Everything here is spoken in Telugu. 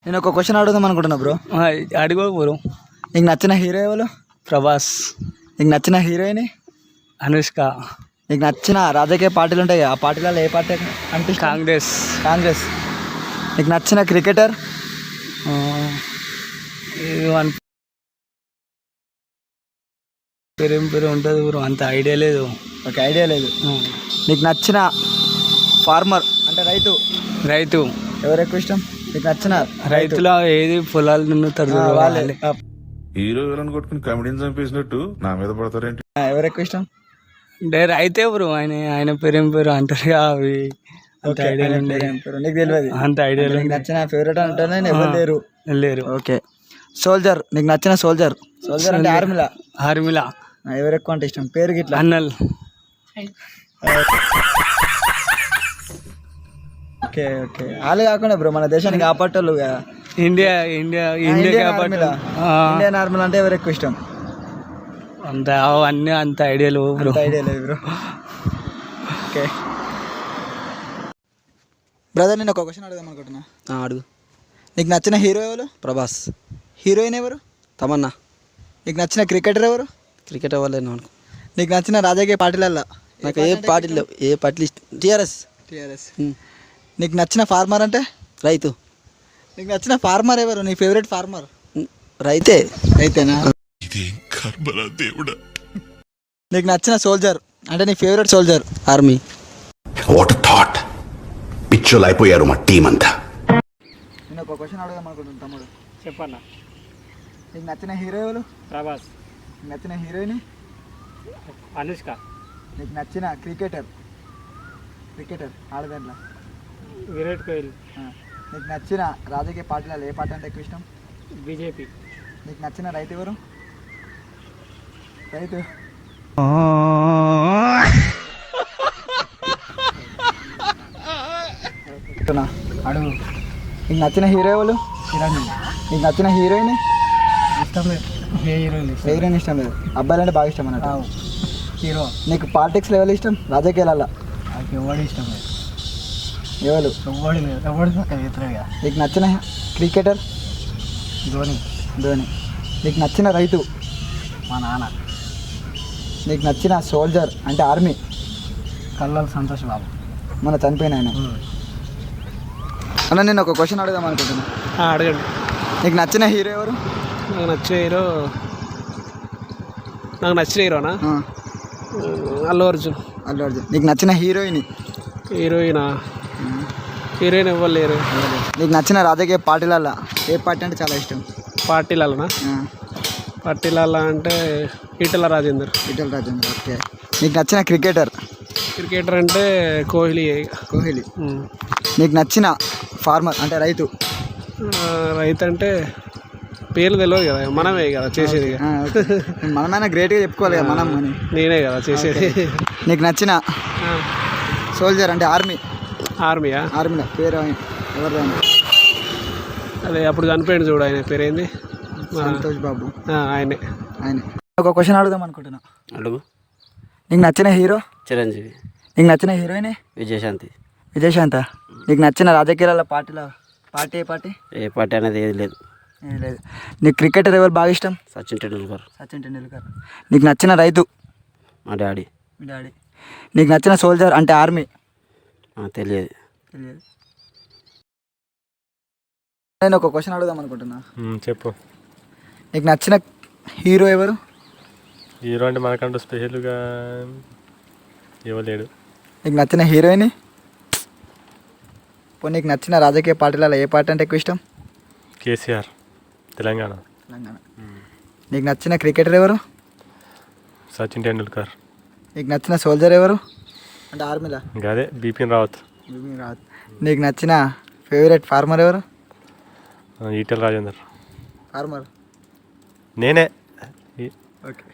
నేను ఒక క్వశ్చన్ అడుగుదాం అనుకుంటున్నా బ్రో. అడిగో బ్రో. నీకు నచ్చిన హీరో ఎవరు? ప్రభాస్. నీకు నచ్చిన హీరోయిన్? అనుష్క. నీకు నచ్చిన రాజకీయ పార్టీలు ఉంటాయి, ఆ పార్టీలలో ఏ పార్టీ అంటే? కాంగ్రెస్. కాంగ్రెస్. నీకు నచ్చిన క్రికెటర్? పేరేం పేరు ఉంటుంది బ్రో, అంత ఐడియా లేదు. ఒక ఐడియా లేదు. నీకు నచ్చిన ఫార్మర్ అంటే రైతు? రైతు. ఎవరు ఎక్కువ ఇష్టం నీకు నచ్చిన రైతులో? ఏది పొలాలు దున్నుతారు వాళ్ళే. హీరో విలన్ కొట్టుకుని కమెడీని చంపేసినట్టు నా మీద పడతారేంటి? ఎవరు ఎక్కువ ఇష్టం? అంటే రైతే బ్రో. ఆయన పేరేం పేరు అంటారు అవి అంత ఐడియా నీకు తెలియదు? అంత ఐడియా లేదు. నచ్చిన ఫేవరెట్ అంటేనే ఎవరు లేరు. లేరు. ఓకే. సోల్జర్. నీకు నచ్చిన సోల్జర్? సోల్జర్ అంటే ఆర్మీలా? ఆర్మీలా. ఎవరు ఎక్కువ అంటే ఇష్టం? పేరు గిట్లా? అన్నల్. Okay okay. వాళ్ళు కాకుండా బ్రో మన దేశానికి కాపాటోళ్ళు కదా. ఇండియా ఇండియన్ ఆర్మీ అంటే ఎవరు ఎక్కువ ఇష్టం? అంత అవన్నీ అంత ఐడియా లేవు బ్రో. ఐడియా లేదు బ్రో. ఓకే బ్రదర్, నేను ఒక క్వశ్చన్ అడుగుదాం అనుకుంటున్నా. అడుగు. నీకు నచ్చిన హీరో ఎవరు? ప్రభాస్. హీరోయిన్ ఎవరు? తమన్నా. నీకు నచ్చిన క్రికెటర్ ఎవరు? క్రికెట్ అవ్వలేదు అనుకో. నీకు నచ్చిన రాజకీయ పార్టీలల్లో? నాకు ఏ పార్టీలు లేవు. ఏ పార్టీలు టీఆర్ఎస్. నీకు నచ్చిన ఫార్మర్ అంటే? రైతు. నీకు నచ్చిన ఫార్మర్ ఎవరు? నీ ఫేవరెట్ ఫార్మర్? రైతే. రైతేనా? నీకు నచ్చిన సోల్జర్ అంటే నీ favourite soldier? Army. What thought. పిచ్చోలు అయిపోయారు మా టీం అంతా. నేను ఒక క్వశ్చన్ అడుగుదాం అనుకుంటున్నాను తమ్ముడు. చెప్పన్నా. నీకు నచ్చిన హీరో ఎవరు? ప్రభాస్. నీకు నచ్చిన హీరోయిన్? అనుష్క. నీకు నచ్చిన క్రికెటర్ ఆడదాంట్లో? విరాట్ కోహ్లీ. నీకు నచ్చిన రాజకీయ పార్టీలలో ఏ పార్టీ అంటే ఎక్కువ ఇష్టం? బీజేపీ. నీకు నచ్చిన రైతు ఎవరు? రైతు అడుగు. నీకు నచ్చిన హీరో ఎవరు? నీకు నచ్చిన హీరోయిన్? ఇష్టం లేదు. హీరోయిన్ ఇష్టం లేదు. అబ్బాయిలు అంటే బాగా ఇష్టం అన్నట్టు. హీరో. నీకు పాలిటిక్స్లో ఎవరు ఇష్టం? రాజకీయాలలో నాకు ఎవరు ఇష్టం లేదు. ఎవరు? ఎవడు లేదు. ఎవడు ఎదురుగా. నీకు నచ్చిన క్రికెటర్? ధోని. నీకు నచ్చిన రైతు? మా నాన్న. నీకు నచ్చిన సోల్జర్ అంటే ఆర్మీ? కల్లాల సంతోష్ బాబు. మన చనిపోయిన ఆయన. అన్న నేను ఒక క్వశ్చన్ అడుగుదాం అనుకుంటున్నా. అడగండి. నీకు నచ్చిన హీరో ఎవరు? నాకు నచ్చిన హీరోనా? అల్లు అర్జున్. నీకు నచ్చిన హీరోయిన్? హీరోయిన్ ఎవరు లేరు. నీకు నచ్చిన రాజకీయ పార్టీలలో ఏ పార్టీ అంటే చాలా ఇష్టం? పార్టీలలోనా? పార్టీలలో అంటే ఈటెల రాజేందర్. ఓకే. నీకు నచ్చిన క్రికెటర్ అంటే కోహ్లీ. నీకు నచ్చిన ఫార్మర్ అంటే రైతు? రైతు అంటే పేర్లు తెలియదు కదా, మనమే కదా చేసేది. మనమైనా గ్రేట్గా చెప్పుకోవాలి కదా మనం. నేనే కదా చేసేది. నీకు నచ్చిన సోల్జర్ అంటే ఆర్మీ? ఆర్మీలో పేరు ఎవరిదైనా? అదే అప్పుడు చనిపోయాడు చూడు, ఆయన పేరేంది? సంతోష్ బాబు. ఆయనే. ఒక క్వశ్చన్ అడుగుదాం అనుకుంటున్నా. అడుగు. నీకు నచ్చిన హీరో? చిరంజీవి. నీకు నచ్చిన హీరోయిన్? విజయశాంతి. నీకు నచ్చిన రాజకీయాల పార్టీ ఏ పార్టీ? ఏ పార్టీ అనేది ఏది లేదు. నీకు క్రికెటర్ ఎవరు బాగా ఇష్టం? సచిన్ టెండూల్కర్. నీకు నచ్చిన రైతు? మా డాడీ. నీకు నచ్చిన సోల్జర్ అంటే ఆర్మీ? తెలియదు. నేను ఒక క్వశ్చన్ అడుగుదాం అనుకుంటున్నా. చెప్పు. నీకు నచ్చిన హీరో ఎవరు? హీరో అంటే మనకంటూ స్పెషల్గా ఇవ్వలేడు. నీకు నచ్చిన హీరోయిన్? నీకు నచ్చిన రాజకీయ పార్టీలలో ఏ పార్టీ అంటే ఎక్కువ ఇష్టం? కేసీఆర్, తెలంగాణ. నీకు నచ్చిన క్రికెటర్ ఎవరు? సచిన్ టెండూల్కర్. నీకు నచ్చిన సోల్జర్ ఎవరు అంటే ఆర్మీలా? ఇంకా అదే బిపిన్ రావత్. నీకు నచ్చిన ఫేవరెట్ ఫార్మర్ ఎవరు? ఈటెల రాజేందర్. ఫార్మర్ నేనే. ఓకే.